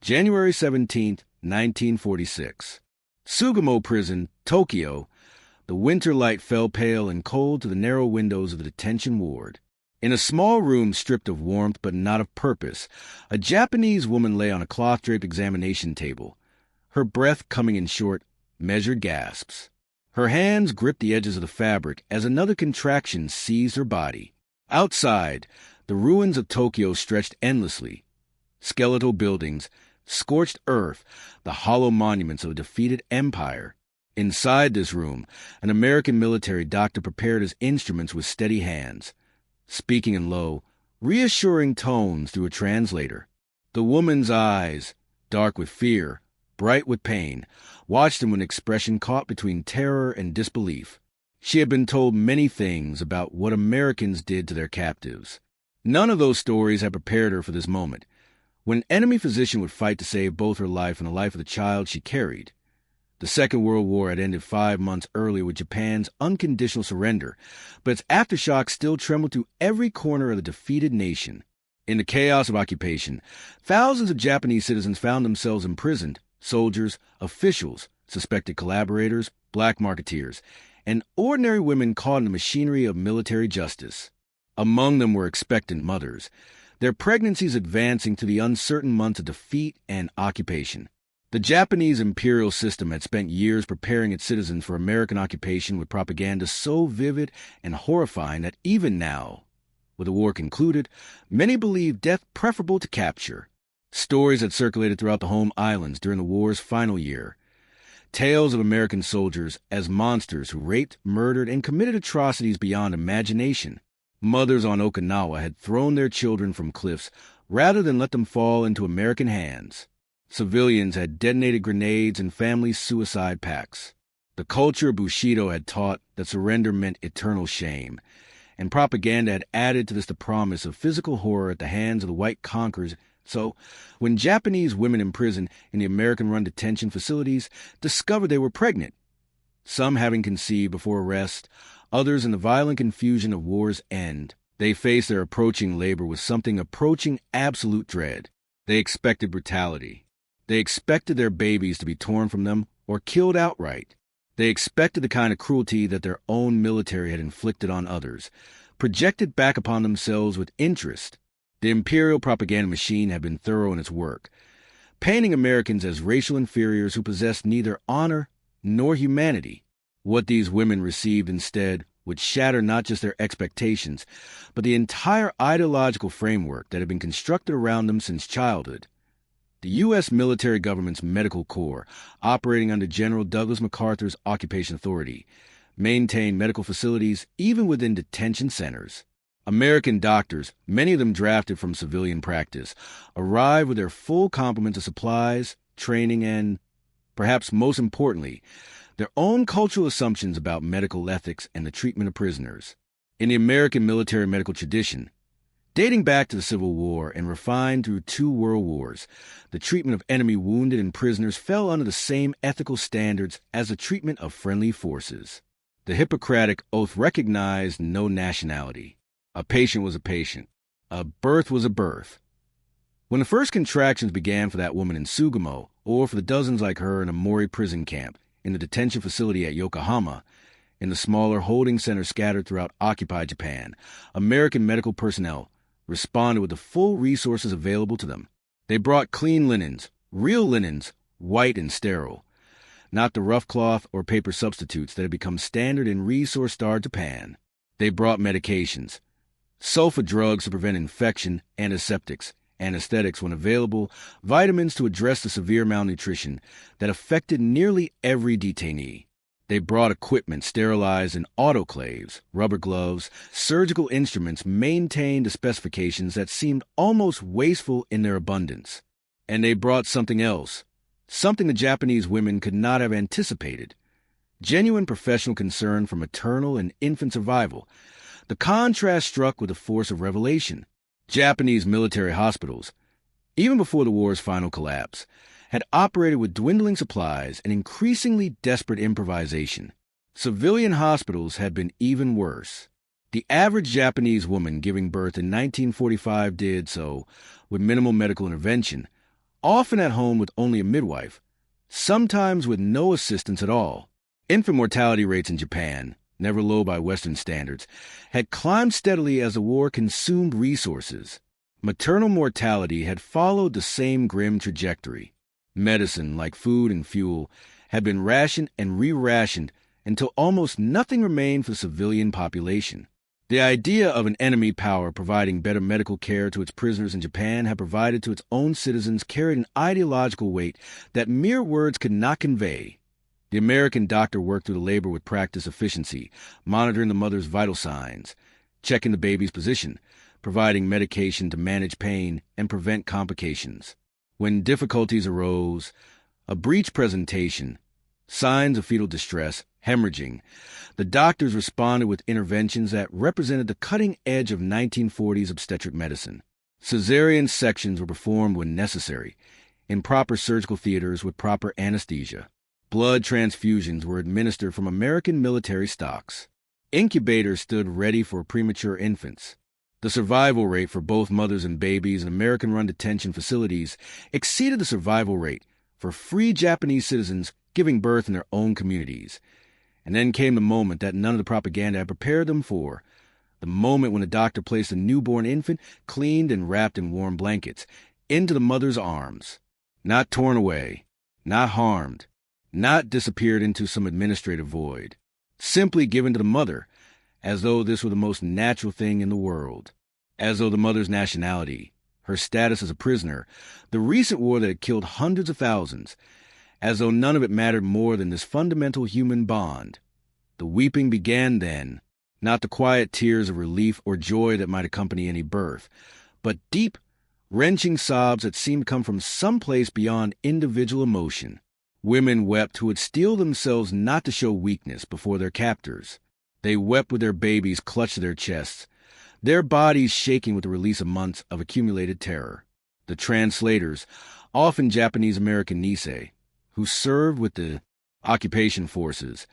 January 17, 1946. Sugamo Prison, Tokyo. The winter light fell pale and cold to the narrow windows of the detention ward. In a small room stripped of warmth but not of purpose, a Japanese woman lay on a cloth-draped examination table, her breath coming in short, measured gasps. Her hands gripped the edges of the fabric as another contraction seized her body. Outside, the ruins of Tokyo stretched endlessly. Skeletal buildings, scorched earth, the hollow monuments of a defeated empire. Inside this room, an American military doctor prepared his instruments with steady hands, speaking in low, reassuring tones through a translator. The woman's eyes, dark with fear, bright with pain, watched him with an expression caught between terror and disbelief. She had been told many things about what Americans did to their captives. None of those stories had prepared her for this moment, when an enemy physician would fight to save both her life and the life of the child she carried. The Second World War had ended 5 months earlier with Japan's unconditional surrender, but its aftershocks still trembled through every corner of the defeated nation. In the chaos of occupation, thousands of Japanese citizens found themselves imprisoned, soldiers, officials, suspected collaborators, black marketeers, and ordinary women caught in the machinery of military justice. Among them were expectant mothers, their pregnancies advancing to the uncertain months of defeat and occupation. The Japanese imperial system had spent years preparing its citizens for American occupation with propaganda so vivid and horrifying that even now, with the war concluded, many believed death preferable to capture. Stories had circulated throughout the home islands during the war's final year. Tales of American soldiers as monsters who raped, murdered, and committed atrocities beyond imagination. Mothers on Okinawa had thrown their children from cliffs rather than let them fall into American hands. Civilians had detonated grenades in family suicide pacts. The culture of Bushido had taught that surrender meant eternal shame, and propaganda had added to this the promise of physical horror at the hands of the white conquerors. So, when Japanese women imprisoned in the American-run detention facilities discovered they were pregnant, some having conceived before arrest, others in the violent confusion of war's end, they faced their approaching labor with something approaching absolute dread. They expected brutality. They expected their babies to be torn from them or killed outright. They expected the kind of cruelty that their own military had inflicted on others, projected back upon themselves with interest. The imperial propaganda machine had been thorough in its work, painting Americans as racial inferiors who possessed neither honor nor humanity. What these women received instead would shatter not just their expectations, but the entire ideological framework that had been constructed around them since childhood. The U.S. military government's medical corps, operating under General Douglas MacArthur's occupation authority, maintained medical facilities even within detention centers. American doctors, many of them drafted from civilian practice, arrived with their full complement of supplies, training, and, perhaps most importantly, their own cultural assumptions about medical ethics and the treatment of prisoners. In the American military medical tradition, dating back to the Civil War and refined through 2 world wars, the treatment of enemy wounded and prisoners fell under the same ethical standards as the treatment of friendly forces. The Hippocratic Oath recognized no nationality. A patient was a patient. A birth was a birth. When the first contractions began for that woman in Sugamo, or for the dozens like her in a Mori prison camp, in the detention facility at Yokohama, in the smaller holding centers scattered throughout occupied Japan, American medical personnel responded with the full resources available to them. They brought clean linens, real linens, white and sterile, not the rough cloth or paper substitutes that had become standard in resource-starved Japan. They brought medications, sulfa drugs to prevent infection, antiseptics, anesthetics when available, vitamins to address the severe malnutrition that affected nearly every detainee. They brought equipment sterilized in autoclaves, rubber gloves, surgical instruments maintained to specifications that seemed almost wasteful in their abundance. And they brought something else, something the Japanese women could not have anticipated: genuine professional concern for maternal and infant survival. The contrast struck with the force of revelation. Japanese military hospitals, even before the war's final collapse, had operated with dwindling supplies and increasingly desperate improvisation. Civilian hospitals had been even worse. The average Japanese woman giving birth in 1945 did so with minimal medical intervention, often at home with only a midwife, sometimes with no assistance at all. Infant mortality rates in Japan, never low by Western standards, had climbed steadily as the war consumed resources. Maternal mortality had followed the same grim trajectory. Medicine, like food and fuel, had been rationed and re-rationed until almost nothing remained for the civilian population. The idea of an enemy power providing better medical care to its prisoners in Japan had provided to its own citizens carried an ideological weight that mere words could not convey. The American doctor worked through the labor with practiced efficiency, monitoring the mother's vital signs, checking the baby's position, providing medication to manage pain and prevent complications. When difficulties arose, a breech presentation, signs of fetal distress, hemorrhaging, the doctors responded with interventions that represented the cutting edge of 1940s obstetric medicine. Cesarean sections were performed when necessary, in proper surgical theaters with proper anesthesia. Blood transfusions were administered from American military stocks. Incubators stood ready for premature infants. The survival rate for both mothers and babies in American-run detention facilities exceeded the survival rate for free Japanese citizens giving birth in their own communities. And then came the moment that none of the propaganda had prepared them for, the moment when the doctor placed a newborn infant, cleaned and wrapped in warm blankets, into the mother's arms. Not torn away, not harmed, not disappeared into some administrative void. Simply given to the mother, as though this were the most natural thing in the world. As though the mother's nationality, her status as a prisoner, the recent war that had killed hundreds of thousands, as though none of it mattered more than this fundamental human bond. The weeping began then, not the quiet tears of relief or joy that might accompany any birth, but deep, wrenching sobs that seemed to come from some place beyond individual emotion. Women wept who would steel themselves not to show weakness before their captors. They wept with their babies clutched to their chests, their bodies shaking with the release of months of accumulated terror. The translators, often Japanese-American Nisei, who served with the occupation forces,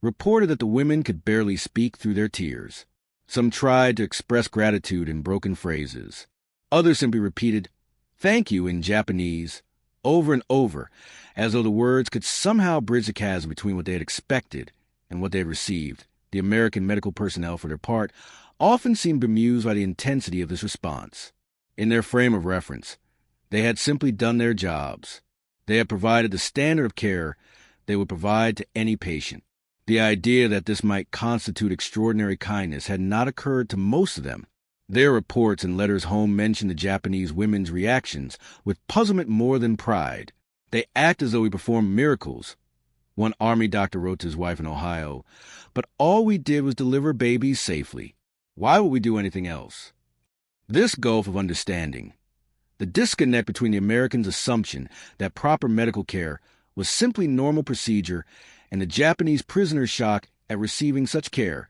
reported that the women could barely speak through their tears. Some tried to express gratitude in broken phrases. Others simply repeated, "Thank you" in Japanese, over and over, as though the words could somehow bridge the chasm between what they had expected and what they had received. The American medical personnel, for their part, often seemed bemused by the intensity of this response. In their frame of reference, they had simply done their jobs. They had provided the standard of care they would provide to any patient. The idea that this might constitute extraordinary kindness had not occurred to most of them. Their reports and letters home mentioned the Japanese women's reactions with puzzlement more than pride. They act as though we performed miracles. One Army doctor wrote to his wife in Ohio, "But all we did was deliver babies safely. Why would we do anything else?" This gulf of understanding, the disconnect between the Americans' assumption that proper medical care was simply normal procedure and the Japanese prisoner's shock at receiving such care,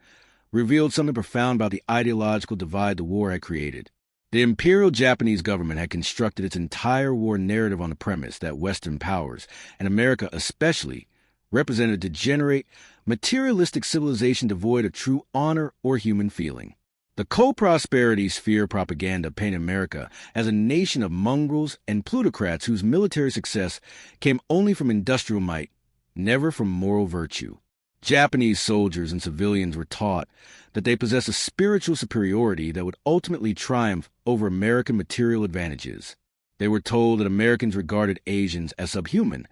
revealed something profound about the ideological divide the war had created. The Imperial Japanese government had constructed its entire war narrative on the premise that Western powers, and America especially, represented a degenerate, materialistic civilization devoid of true honor or human feeling. The co-prosperity sphere propaganda painted America as a nation of mongrels and plutocrats whose military success came only from industrial might, never from moral virtue. Japanese soldiers and civilians were taught that they possessed a spiritual superiority that would ultimately triumph over American material advantages. They were told that Americans regarded Asians as subhuman,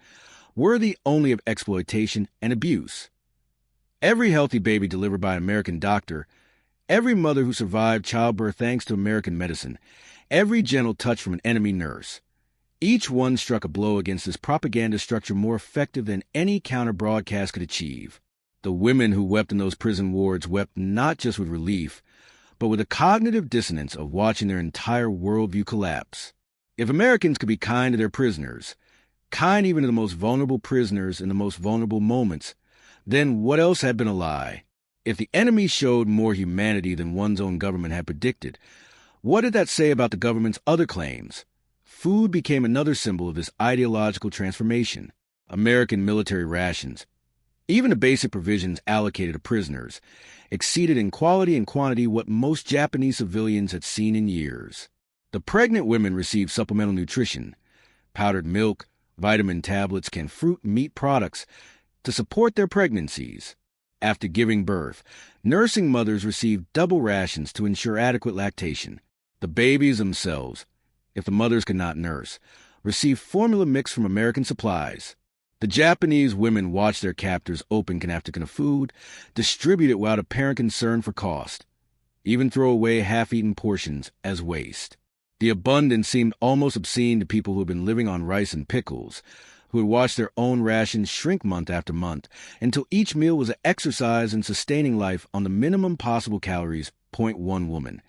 worthy only of exploitation and abuse. Every healthy baby delivered by an American doctor, every mother who survived childbirth thanks to American medicine, every gentle touch from an enemy nurse, each one struck a blow against this propaganda structure more effective than any counter-broadcast could achieve. The women who wept in those prison wards wept not just with relief, but with the cognitive dissonance of watching their entire worldview collapse. If Americans could be kind to their prisoners, kind even to the most vulnerable prisoners in the most vulnerable moments, then what else had been a lie? If the enemy showed more humanity than one's own government had predicted, what did that say about the government's other claims? Food became another symbol of this ideological transformation. American military rations, even the basic provisions allocated to prisoners, exceeded in quality and quantity what most Japanese civilians had seen in years. The pregnant women received supplemental nutrition. powdered milk, vitamin tablets, canned fruit and meat products to support their pregnancies. After giving birth, nursing mothers received double rations to ensure adequate lactation. The babies themselves, if the mothers could not nurse, received formula mix from American supplies. The Japanese women watched their captors open can after can of food, distribute it without apparent concern for cost, even throw away half-eaten portions as waste. The abundance seemed almost obscene to people who had been living on rice and pickles, who had watched their own rations shrink month after month until each meal was an exercise in sustaining life on the minimum possible calories. One woman,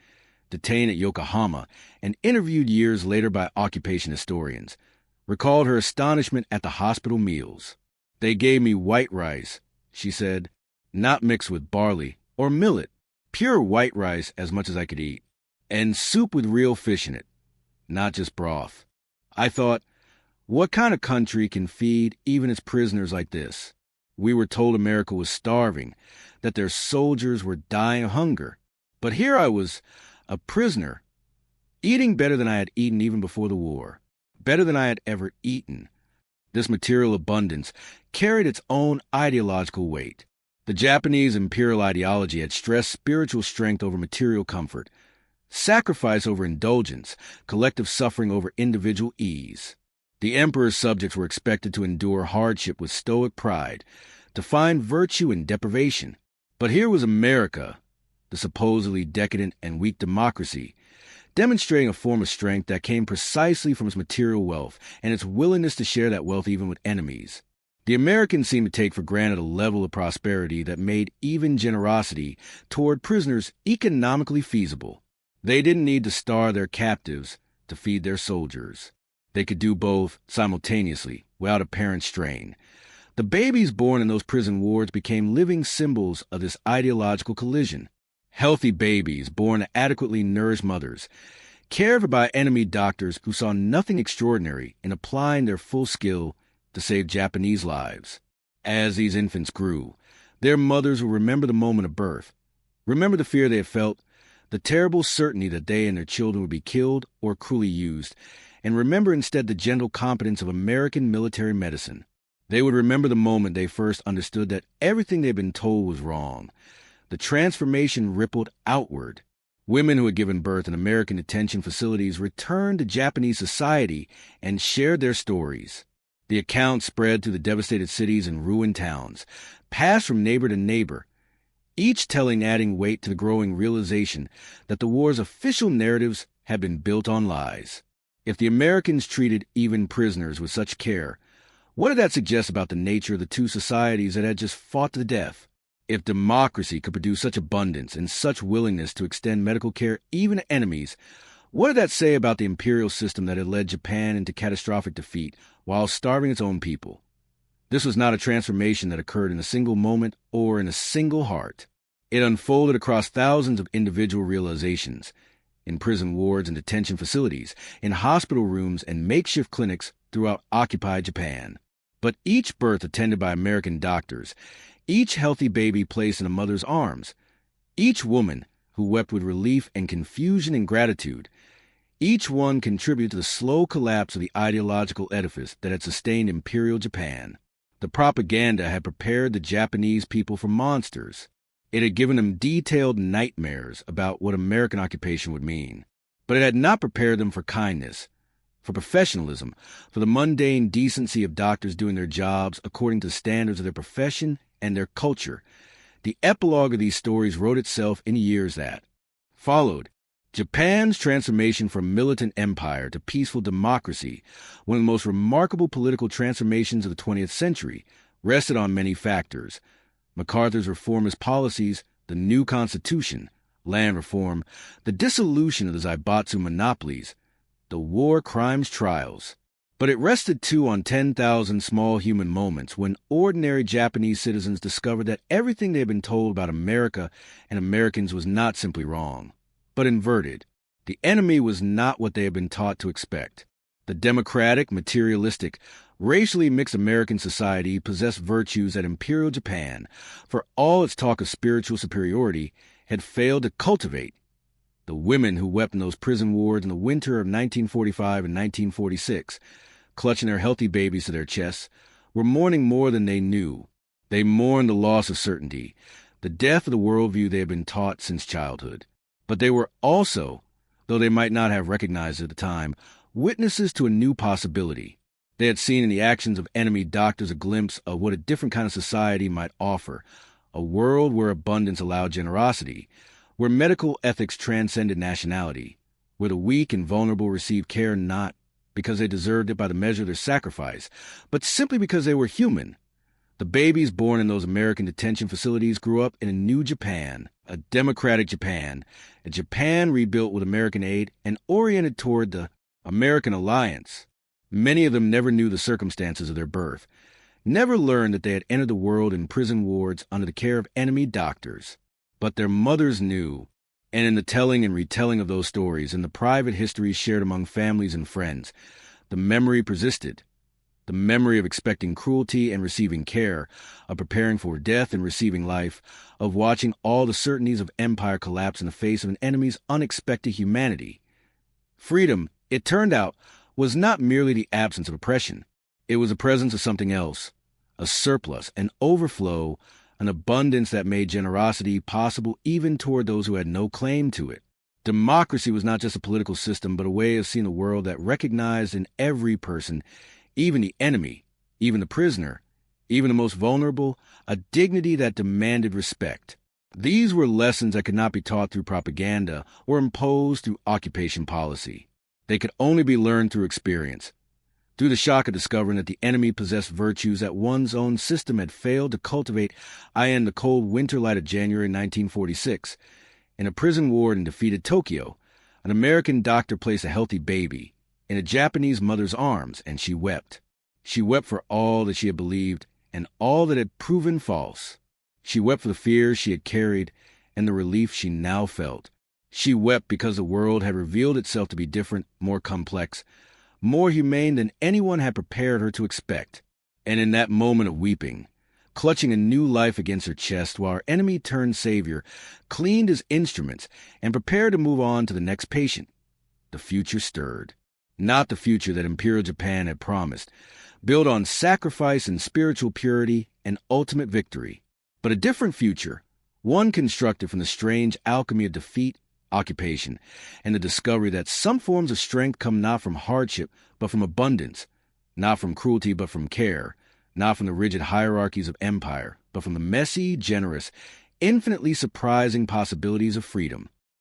detained at Yokohama and interviewed years later by occupation historians, recalled her astonishment at the hospital meals. "They gave me white rice," she said, "not mixed with barley or millet, pure white rice as much as I could eat, and soup with real fish in it, not just broth." I thought, what kind of country can feed even its prisoners like this? We were told America was starving, that their soldiers were dying of hunger. But here I was, a prisoner, eating better than I had eaten even before the war, better than I had ever eaten. This material abundance carried its own ideological weight. The Japanese imperial ideology had stressed spiritual strength over material comfort, sacrifice over indulgence, collective suffering over individual ease. The emperor's subjects were expected to endure hardship with stoic pride, to find virtue in deprivation. But here was America, the supposedly decadent and weak democracy, demonstrating a form of strength that came precisely from its material wealth and its willingness to share that wealth even with enemies. The Americans seemed to take for granted a level of prosperity that made even generosity toward prisoners economically feasible. They didn't need to starve their captives to feed their soldiers. They could do both simultaneously, without apparent strain. The babies born in those prison wards became living symbols of this ideological collision. Healthy babies born to adequately nourished mothers, cared for by enemy doctors who saw nothing extraordinary in applying their full skill to save Japanese lives. As these infants grew, their mothers would remember the moment of birth, remember the fear they had felt, the terrible certainty that they and their children would be killed or cruelly used, and remember instead the gentle competence of American military medicine. They would remember the moment they first understood that everything they'd been told was wrong. The transformation rippled outward. Women who had given birth in American detention facilities returned to Japanese society and shared their stories. The accounts spread to the devastated cities and ruined towns, passed from neighbor to neighbor, each telling adding weight to the growing realization that the war's official narratives had been built on lies. If the Americans treated even prisoners with such care, what did that suggest about the nature of the two societies that had just fought to the death? If democracy could produce such abundance and such willingness to extend medical care even to enemies, what did that say about the imperial system that had led Japan into catastrophic defeat while starving its own people? This was not a transformation that occurred in a single moment or in a single heart. It unfolded across thousands of individual realizations, in prison wards and detention facilities, in hospital rooms and makeshift clinics throughout occupied Japan. But each birth attended by American doctors, each healthy baby placed in a mother's arms, each woman who wept with relief and confusion and gratitude, each one contributed to the slow collapse of the ideological edifice that had sustained imperial Japan. The propaganda had prepared the Japanese people for monsters. It had given them detailed nightmares about what American occupation would mean. But it had not prepared them for kindness, for professionalism, for the mundane decency of doctors doing their jobs according to the standards of their profession and their culture. The epilogue of these stories wrote itself in years that followed. Japan's transformation from militant empire to peaceful democracy, one of the most remarkable political transformations of the 20th century, rested on many factors. MacArthur's reformist policies, the new constitution, land reform, the dissolution of the Zaibatsu monopolies, the war crimes trials. But it rested too on 10,000 small human moments when ordinary Japanese citizens discovered that everything they had been told about America and Americans was not simply wrong, but inverted. The enemy was not what they had been taught to expect. The democratic, materialistic, racially mixed American society possessed virtues that imperial Japan, for all its talk of spiritual superiority, had failed to cultivate. The women who wept in those prison wards in the winter of 1945 and 1946, clutching their healthy babies to their chests, were mourning more than they knew. They mourned the loss of certainty, the death of the worldview they had been taught since childhood. But they were also, though they might not have recognized it at the time, witnesses to a new possibility. They had seen in the actions of enemy doctors a glimpse of what a different kind of society might offer, a world where abundance allowed generosity, where medical ethics transcended nationality, where the weak and vulnerable received care not because they deserved it by the measure of their sacrifice, but simply because they were human. The babies born in those American detention facilities grew up in a new Japan, a democratic Japan, a Japan rebuilt with American aid and oriented toward the American alliance. Many of them never knew the circumstances of their birth, never learned that they had entered the world in prison wards under the care of enemy doctors. But their mothers knew, and in the telling and retelling of those stories, in the private histories shared among families and friends, the memory persisted. The memory of expecting cruelty and receiving care, of preparing for death and receiving life, of watching all the certainties of empire collapse in the face of an enemy's unexpected humanity. Freedom, it turned out, was not merely the absence of oppression. It was the presence of something else, a surplus, an overflow, an abundance that made generosity possible even toward those who had no claim to it. Democracy was not just a political system, but a way of seeing the world that recognized in every person, even the enemy, even the prisoner, even the most vulnerable, a dignity that demanded respect. These were lessons that could not be taught through propaganda or imposed through occupation policy. They could only be learned through experience, through the shock of discovering that the enemy possessed virtues that one's own system had failed to cultivate in the cold winter light of January 1946. In a prison ward in defeated Tokyo, an American doctor placed a healthy baby in a Japanese mother's arms, and she wept. She wept for all that she had believed and all that had proven false. She wept for the fears she had carried and the relief she now felt. She wept because the world had revealed itself to be different, more complex, more humane than anyone had prepared her to expect. And in that moment of weeping, clutching a new life against her chest while her enemy-turned-savior cleaned his instruments and prepared to move on to the next patient, the future stirred. Not the future that Imperial Japan had promised, built on sacrifice and spiritual purity and ultimate victory, but a different future, one constructed from the strange alchemy of defeat, occupation, and the discovery that some forms of strength come not from hardship, but from abundance, not from cruelty, but from care, not from the rigid hierarchies of empire, but from the messy, generous, infinitely surprising possibilities of freedom.